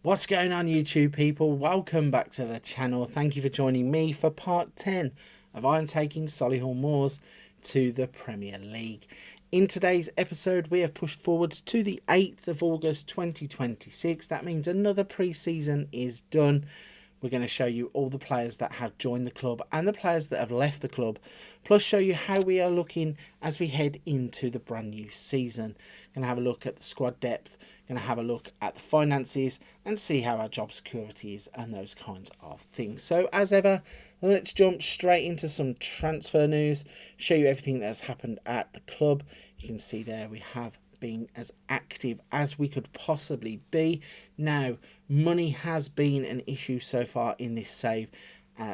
What's going on, YouTube people? Welcome back to the channel. Thank you for joining me for part 10 of I'm taking Solihull Moors to the Premier League. In today's episode, we have pushed forwards to the 8th of August 2026. That means another pre-season is done. We're going to show you all the players that have joined the club and the players that have left the club, plus show you how we are looking as we head into the brand new season. Going to have a look at the squad depth, going to have a look at the finances and see how our job security is and those kinds of things. So as ever, let's jump straight into some transfer news, show you everything that has happened at the club. You can see there we have being as active as we could possibly be. Now, money has been an issue so far in this save,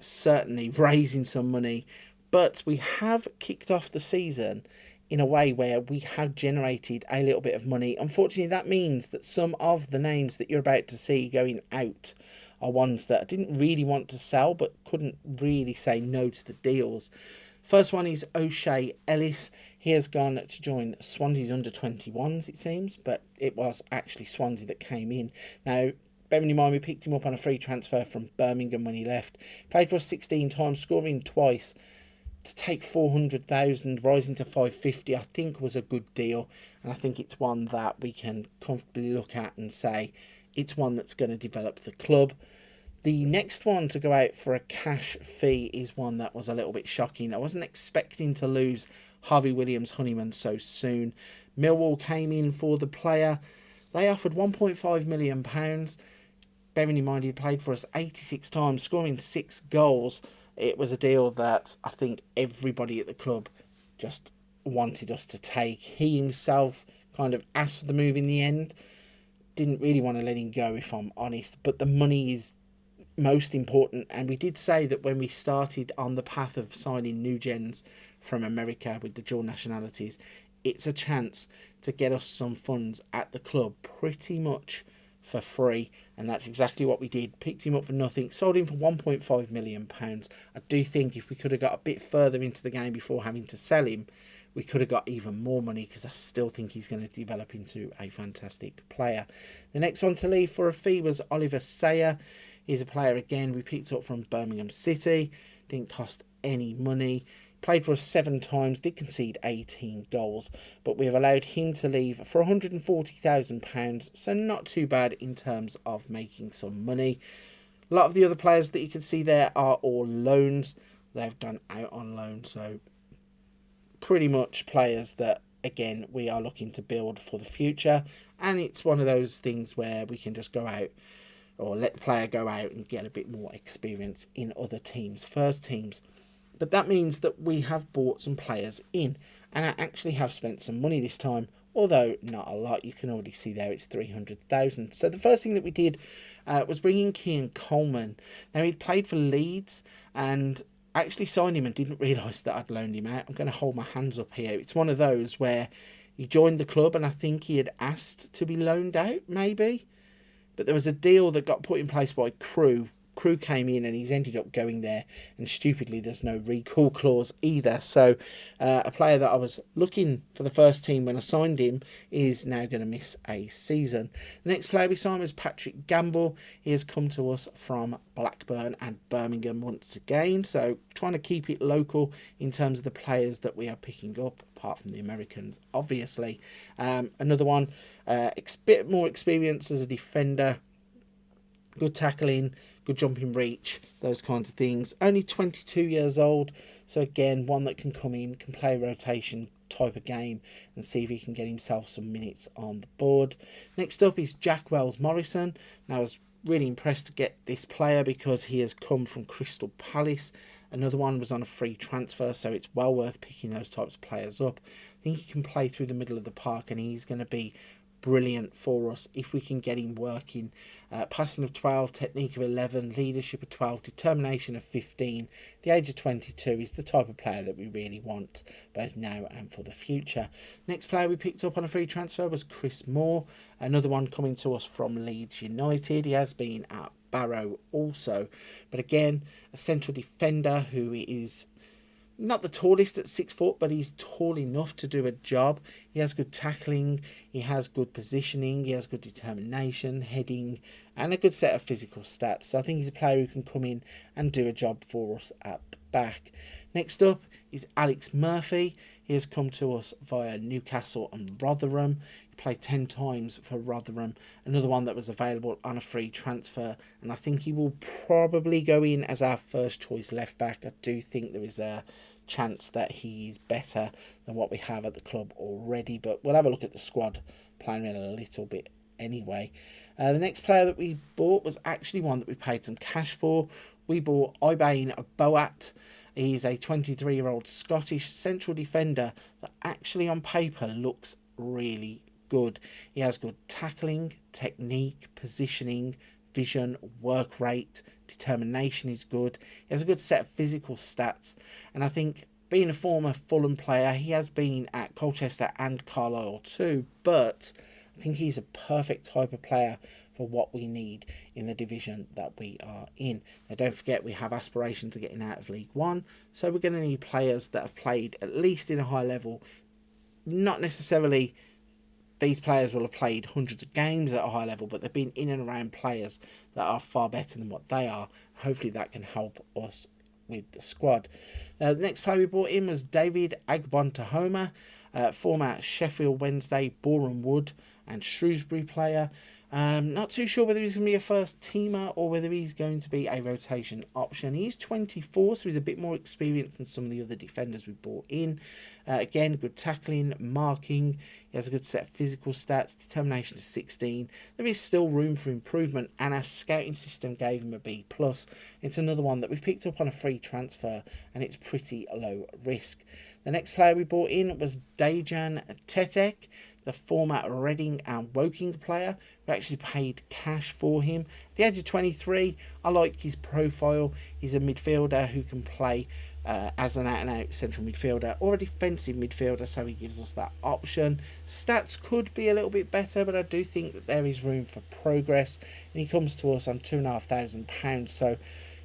certainly raising some money, but we have kicked off the season in a way where we have generated a little bit of money. Unfortunately, that means that some of the names that you're about to see going out are ones that I didn't really want to sell but couldn't really say no to the deals. First one is O'Shea Ellis. He has gone to join Swansea's under-21s, it seems, but it was actually Swansea that came in. Now, bearing in mind we picked him up on a free transfer from Birmingham when he left. Played for us 16 times, scoring twice. To take 400,000, rising to 550, I think was a good deal. And I think it's one that we can comfortably look at and say it's one that's going to develop the club. The next one to go out for a cash fee is one that was a little bit shocking. I wasn't expecting to lose Harvey Williams-Honeyman so soon. Millwall came in for the player. They offered £1.5 million. Bearing in mind he played for us 86 times, scoring 6 goals. It was a deal that I think everybody at the club just wanted us to take. He himself kind of asked for the move in the end. Didn't really want to let him go, if I'm honest. But the money is most important, and we did say that when we started on the path of signing new gens from America with the dual nationalities, it's a chance to get us some funds at the club pretty much for free, and that's exactly what we did. Picked him up for nothing, sold him for £1.5 million. I do think if we could have got a bit further into the game before having to sell him, we could have got even more money, because I still think he's going to develop into a fantastic player. The next one to leave for a fee was Oliver Sayer. He's a player, again, we picked up from Birmingham City. Didn't cost any money. Played for us 7 times, did concede 18 goals. But we have allowed him to leave for £140,000. So not too bad in terms of making some money. A lot of the other players that you can see there are all loans. They've gone out on loan. So pretty much players that, again, we are looking to build for the future. And it's one of those things where we can just go out, or let the player go out and get a bit more experience in other teams' first teams. But that means that we have bought some players in, and I actually have spent some money this time, although not a lot. You can already see there it's 300,000. So the first thing that we did was bring in Kean Coleman. Now, he'd played for Leeds, and I actually signed him and didn't realise that I'd loaned him out. I'm going to hold my hands up here. It's one of those where he joined the club and I think he had asked to be loaned out, maybe. But there was a deal that got put in place by Crew. Crew came in and he's ended up going there. And stupidly, there's no recall clause either. So a player that I was looking for the first team when I signed him is now going to miss a season. The next player we signed was Patrick Gamble. He has come to us from Blackburn and Birmingham once again. So trying to keep it local in terms of the players that we are picking up, apart from the Americans, obviously. Another one, bit more experience as a defender. Good tackling, good jumping reach, those kinds of things. Only 22 years old. So again, one that can come in, can play a rotation type of game and see if he can get himself some minutes on the board. Next up is Jack Wells-Morrison. Now, I was really impressed to get this player because he has come from Crystal Palace. Another one was on a free transfer, so it's well worth picking those types of players up. I think he can play through the middle of the park, and he's going to be brilliant for us if we can get him working. Passing of 12, technique of 11, leadership of 12, determination of 15. The age of 22 is the type of player that we really want, both now and for the future. Next player we picked up on a free transfer was Chris Moore, another one coming to us from Leeds United. He has been at Barrow also, but again, a central defender who is not the tallest at 6 foot, but he's tall enough to do a job. He has good tackling, he has good positioning, he has good determination, heading, and a good set of physical stats. So I think he's a player who can come in and do a job for us at the back. Next up is Alex Murphy. He has come to us via Newcastle and Rotherham. He played 10 times for Rotherham. Another one that was available on a free transfer. And I think he will probably go in as our first choice left back. I do think there is a chance that he's better than what we have at the club already. But we'll have a look at the squad, playing in a little bit anyway. The next player that we bought was actually one that we paid some cash for. We bought Ibane Boat. He's a 23-year-old Scottish central defender that actually on paper looks really good. He has good tackling, technique, positioning, vision, work rate, determination is good. He has a good set of physical stats. And I think being a former Fulham player, he has been at Colchester and Carlisle too. But I think he's a perfect type of player for what we need in the division that we are in. Now, don't forget, we have aspirations of getting out of League One, so we're going to need players that have played at least in a high level. Not necessarily these players will have played hundreds of games at a high level, but they've been in and around players that are far better than what they are. Hopefully that can help us with the squad. The next player we brought in was David Agbontahoma, former Sheffield Wednesday, Boreham Wood and Shrewsbury player. Not too sure whether he's going to be a first teamer or whether he's going to be a rotation option. He's 24, so he's a bit more experienced than some of the other defenders we brought in. Again, good tackling, marking. He has a good set of physical stats. Determination is 16. There is still room for improvement, and our scouting system gave him a B+. It's another one that we picked up on a free transfer, and it's pretty low risk. The next player we brought in was Dejan Tetek, the former Reading and Woking player. We actually paid cash for him. At the age of 23, I like his profile. He's a midfielder who can play as an out-and-out central midfielder or a defensive midfielder, so he gives us that option. Stats could be a little bit better, but I do think that there is room for progress, and he comes to us on £2,500, so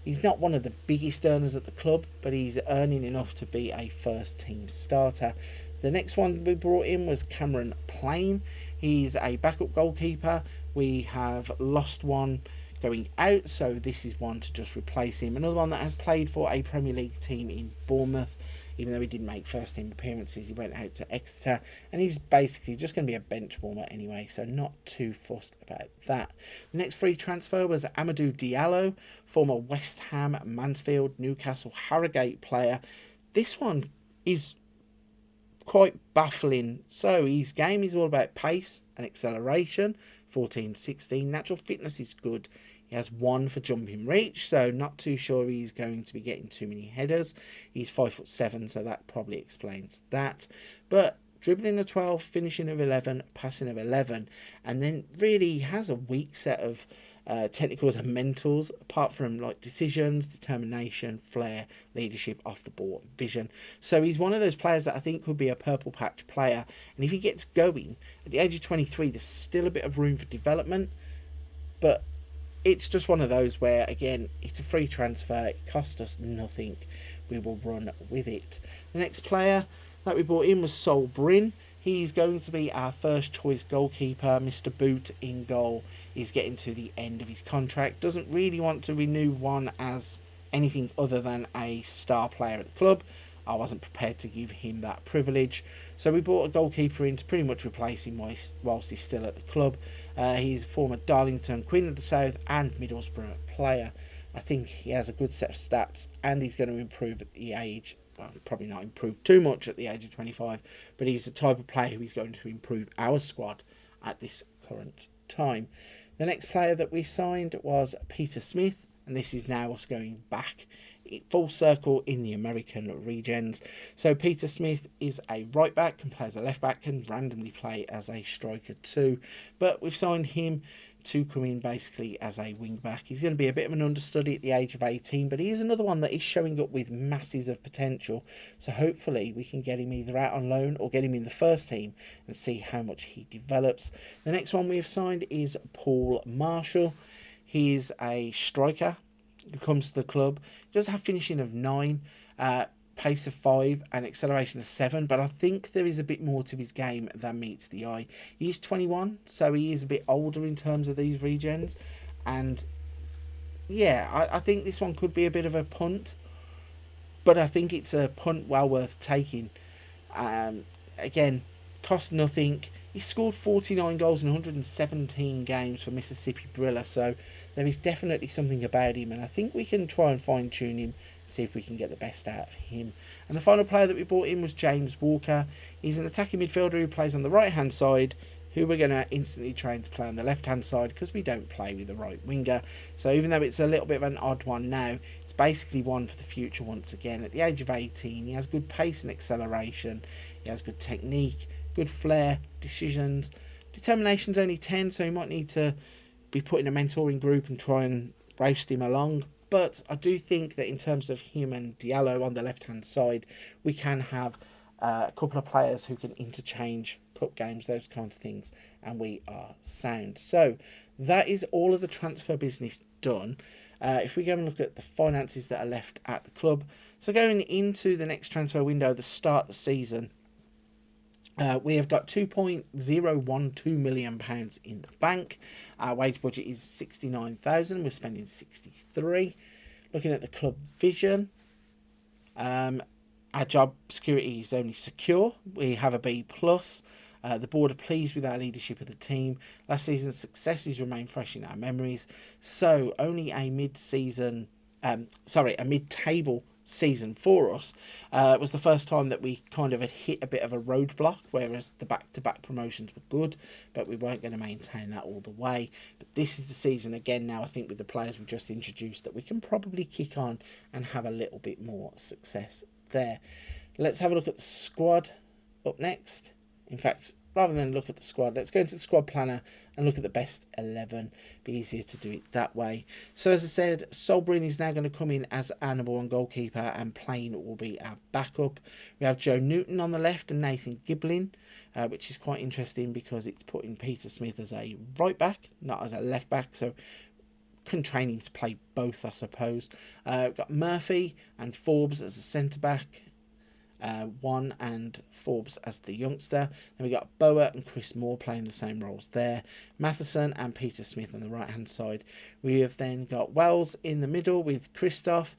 he's not one of the biggest earners at the club, but he's earning enough to be a first-team starter. The next one we brought in was Cameron Plain. He's a backup goalkeeper. We have lost one going out, so this is one to just replace him. Another one that has played for a Premier League team in Bournemouth. Even though he didn't make first team appearances, he went out to Exeter, and he's basically just going to be a bench warmer anyway, so not too fussed about that. The next free transfer was Amadou Diallo, former West Ham, Mansfield, Newcastle, Harrogate player. This one is quite baffling. So his game is all about pace and acceleration, 14-16. Natural fitness is good. He has 1 for jumping reach, so not too sure he's going to be getting too many headers. He's 5'7", so that probably explains that. But dribbling of 12, finishing of 11, passing of 11, and then really has a weak set of technicals and mentals, apart from like decisions, determination, flair, leadership, off the ball, vision. So he's one of those players that I think could be a purple patch player, and if he gets going at the age of 23, there's still a bit of room for development, but it's just one of those where, again, it's a free transfer, it cost us nothing, we will run with it. The next player that we brought in was Sol Bryn. He's going to be our first choice goalkeeper. Mr. Boot in goal is getting to the end of his contract. Doesn't really want to renew one as anything other than a star player at the club. I wasn't prepared to give him that privilege. So we brought a goalkeeper in to pretty much replace him whilst he's still at the club. He's a former Darlington, Queen of the South and Middlesbrough player. I think he has a good set of stats, and he's going to improve at the age. Well, probably not improve too much at the age of 25, but he's the type of player who is going to improve our squad at this current time. The next player that we signed was Peter Smith, and this is now us going back full circle in the American regions. So Peter Smith is a right back, can play as a left back, can randomly play as a striker too, but we've signed him to come in basically as a wing back. He's going to be a bit of an understudy at the age of 18, but he is another one that is showing up with masses of potential, so hopefully we can get him either out on loan or get him in the first team and see how much he develops. The next one we have signed is Paul Marshall. He is a striker who comes to the club. He does have finishing of 9, pace of 5 and acceleration of 7, but I think there is a bit more to his game than meets the eye. He's 21, so he is a bit older in terms of these regens, and yeah, I think this one could be a bit of a punt, but I think it's a punt well worth taking. Again, cost nothing. He scored 49 goals in 117 games for Mississippi Brilla, so there is definitely something about him, and I think we can try and fine-tune him, see if we can get the best out of him. And the final player that we brought in was James Walker. He's an attacking midfielder who plays on the right-hand side, who we're going to instantly train to play on the left-hand side because we don't play with a right winger. So even though it's a little bit of an odd one now, it's basically one for the future once again. At the age of 18, he has good pace and acceleration. He has good technique, good flair, decisions. Determination's only 10, so he might need to be put in a mentoring group and try and roast him along. But I do think that in terms of him and Diallo on the left-hand side, we can have a couple of players who can interchange cup games, those kinds of things, and we are sound. So that is all of the transfer business done. If we go and look at the finances that are left at the club, so going into the next transfer window, the start of the season, we have got £2.012 million in the bank. Our wage budget is 69,000. We're spending 63. Looking at the club vision, our job security is only secure. We have a B+. The board are pleased with our leadership of the team. Last season's successes remain fresh in our memories. So only a mid-table season for us was the first time that we kind of had hit a bit of a roadblock, whereas the back-to-back promotions were good, but we weren't going to maintain that all the way. But this is the season again now, I think, with the players we've just introduced, that we can probably kick on and have a little bit more success there. Let's have a look at the squad up next. In fact, rather than look at the squad, let's go into the squad planner and look at the best 11. Be easier to do it that way. So as I said, Solbrin is now going to come in as our number 1 goalkeeper, and Plain will be our backup. We have Joe Newton on the left and Nathan Giblin, which is quite interesting because it's putting Peter Smith as a right back, not as a left back. So can train him to play both, I suppose. We've got Murphy and Forbes as a centre back. One and Forbes as the youngster. Then we got Boa and Chris Moore playing the same roles there. Matheson and Peter Smith on the right hand side. We have then got Wells in the middle with Christoph,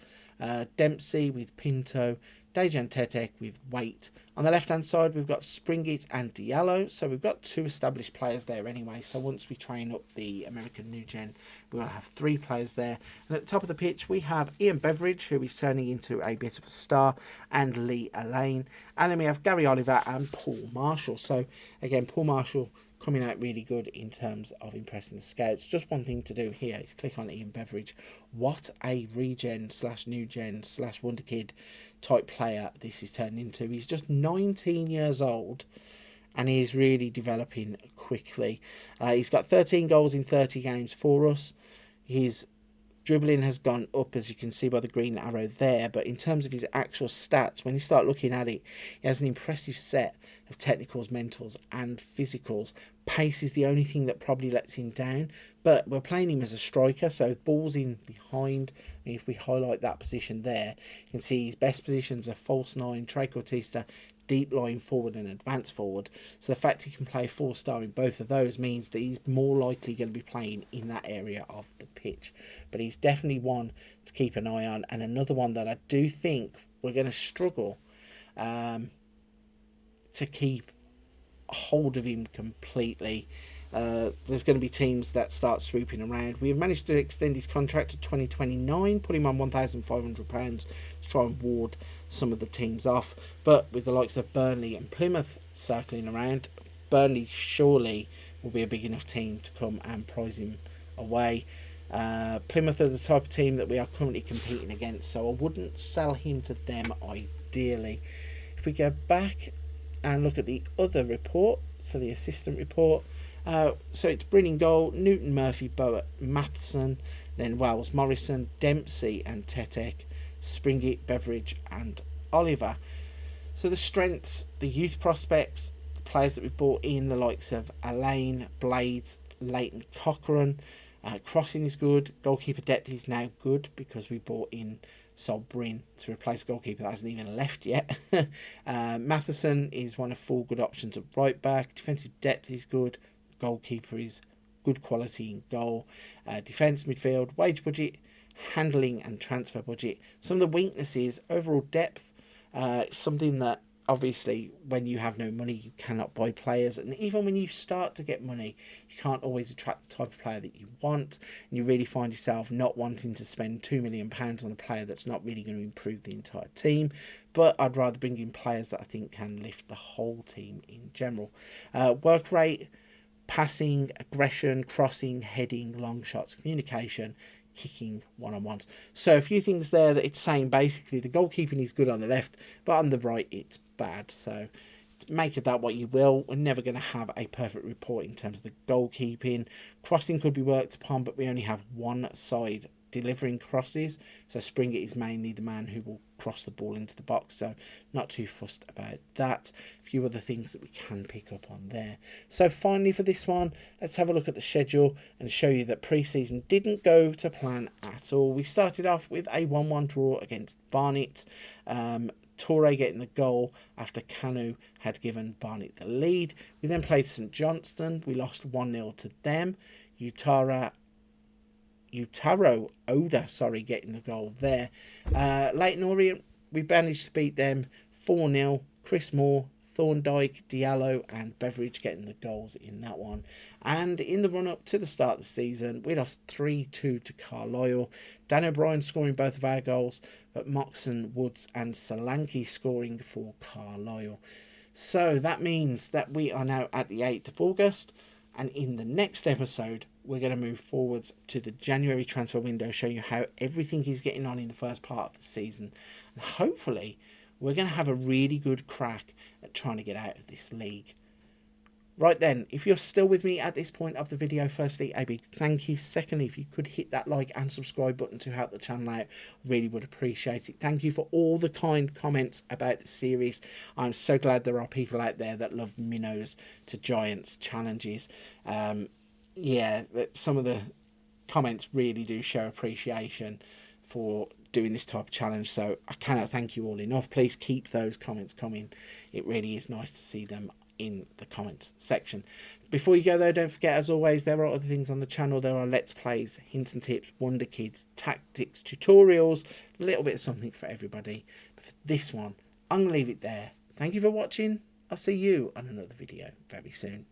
Dempsey with Pinto, Dejan Tetek with Waite. On the left hand side we've got Springett and Diallo. So we've got 2 established players there anyway. So once we train up the American New Gen, we're going to have 3 players there. And at the top of the pitch we have Ian Beveridge, who is turning into a bit of a star, and Lee Elaine. And then we have Gary Oliver and Paul Marshall. So again, Paul Marshall coming out really good in terms of impressing the scouts. Just one thing to do here is click on Ian Beveridge. What a regen / new gen / wonder kid type player this is turning into. He's just 19 years old and he's really developing quickly. He's got 13 goals in 30 games for us. His dribbling has gone up, as you can see by the green arrow there, but in terms of his actual stats, when you start looking at it, he has an impressive set of technicals, mentals and physicals. Pace is the only thing that probably lets him down, but we're playing him as a striker, so balls in behind. I mean, if we highlight that position there, you can see his best positions are false 9, trequartista, deep line forward and advance forward. So the fact he can play 4-star in both of those means that he's more likely going to be playing in that area of the pitch. But he's definitely one to keep an eye on, and another one that I do think we're going to struggle to keep hold of him completely. There's going to be teams that start swooping around. We've managed to extend his contract to 2029, put him on £1,500 to try and ward some of the teams off. But with the likes of Burnley and Plymouth circling around, Burnley surely will be a big enough team to come and prize him away. Plymouth are the type of team that we are currently competing against, so I wouldn't sell him to them ideally. If we go back and look at the other report, so the assistant report, so it's Brin goal, Newton, Murphy, Boat, Matheson, then Wells, Morrison, Dempsey and Tetek, Springett, Beveridge and Oliver. So the strengths, the youth prospects, the players that we brought in, the likes of Elaine, Blades, Leighton Cochrane. Crossing is good. Goalkeeper depth is now good because we brought in sold Bryn to replace a goalkeeper that hasn't even left yet. Matheson is one of 4 good options at right back. Defensive depth is good. Goalkeeper is good quality in goal. Defence, midfield, wage budget, handling and transfer budget. Some of the weaknesses, overall depth, something that obviously when you have no money you cannot buy players, and even when you start to get money you can't always attract the type of player that you want, and you really find yourself not wanting to spend £2 million on a player that's not really going to improve the entire team. But I'd rather bring in players that I think can lift the whole team in general. Work rate, passing, aggression, crossing, heading, long shots, communication, kicking, one-on-ones. So a few things there that it's saying basically the goalkeeping is good on the left, but on the right it's bad. So make of that what you will. We're never going to have a perfect report in terms of the goalkeeping. Crossing could be worked upon, but we only have one side delivering crosses, so Springett is mainly the man who will cross the ball into the box, so not too fussed about that. A few other things that we can pick up on there. So finally for this one, let's have a look at the schedule and show you that pre-season didn't go to plan at all. We started off with a 1-1 draw against Barnet. Torre getting the goal after Kanu had given Barnet the lead. We then played St Johnstone. We lost 1-0 to them. Utaro Oda, getting the goal there. Leyton Orient, we managed to beat them 4-0. Chris Moore, Thorndike, Diallo and Beveridge getting the goals in that one. And in the run-up to the start of the season, we lost 3-2 to Carlisle. Dan O'Brien scoring both of our goals, but Moxon, Woods and Solanke scoring for Carlisle. So that means that we are now at the 8th of August. And in the next episode, we're going to move forwards to the January transfer window, show you how everything is getting on in the first part of the season. And hopefully, we're going to have a really good crack at trying to get out of this league. Right then, if you're still with me at this point of the video, firstly, a big thank you. Secondly, if you could hit that like and subscribe button to help the channel out, really would appreciate it. Thank you for all the kind comments about the series. I'm so glad there are people out there that love minnows to giants challenges. Yeah, some of the comments really do show appreciation for doing this type of challenge, so I cannot thank you all enough. Please keep those comments coming. It really is nice to see them in the comments section. Before you go though, don't forget, as always, there are other things on the channel. There are let's plays, hints and tips, wonder kids, tactics, tutorials, a little bit of something for everybody. But for this one, I'm gonna leave it there. Thank you for watching. I'll see you on another video very soon.